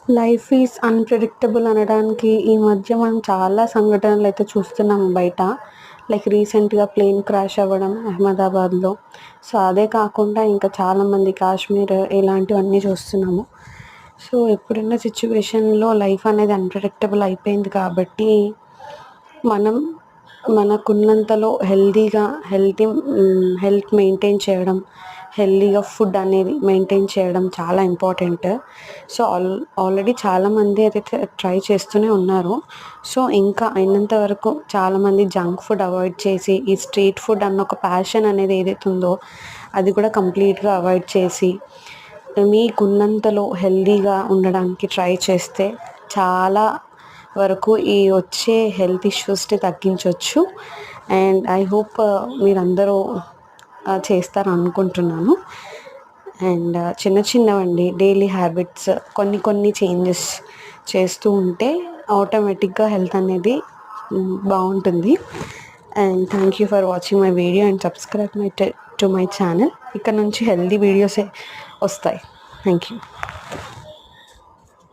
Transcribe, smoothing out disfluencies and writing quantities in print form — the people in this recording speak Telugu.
లైఫ్ ఈజ్ అన్‌ప్రెడిక్టబుల్ అనడానికి ఈ మధ్య మనం చాలా సంఘటనలైతే చూస్తున్నాము బయట. లైక్ రీసెంట్‌గా ప్లేన్ క్రాష్ అవ్వడం అహ్మదాబాద్‌లో. సో, అదే కాకుండా ఇంకా చాలామంది కాశ్మీర్ ఇలాంటివన్నీ చూస్తున్నాము. సో, ఇప్పుడున్న సిట్యుయేషన్‌లో లైఫ్ అనేది అన్‌ప్రెడిక్టబుల్ అయిపోయింది కాబట్టి, మనం మనకున్నంతలో హెల్త్ మెయింటైన్ చేయడం, హెల్తీగా ఫుడ్ అనేది మెయింటైన్ చేయడం చాలా ఇంపార్టెంట్. సో, ఆల్రెడీ చాలామంది అయితే ట్రై చేస్తూనే ఉన్నారు. సో, ఇంకా అయినంత వరకు చాలామంది జంక్ ఫుడ్ అవాయిడ్ చేసి, ఈ స్ట్రీట్ ఫుడ్ అన్న ఒక ప్యాషన్ అనేది ఏదైతే ఉందో అది కూడా కంప్లీట్‌గా అవాయిడ్ చేసి, మీకున్నంతలో హెల్తీగా ఉండడానికి ట్రై చేస్తే చాలా వరకు ఈ వచ్చే హెల్త్ ఇష్యూస్ని తగ్గించవచ్చు. అండ్ ఐ హోప్ మీరందరూ చేస్తారని అనుకుంటున్నాను. అండ్ చిన్నవండి డైలీ హ్యాబిట్స్ కొన్ని చేంజెస్ చేస్తూ ఉంటే ఆటోమేటిక్గా హెల్త్ అనేది బాగుంటుంది. And thank you for watching my video and subscribe to my channel. ఇక్కడ నుంచి హెల్తీ వీడియోసే వస్తాయి. Thank you.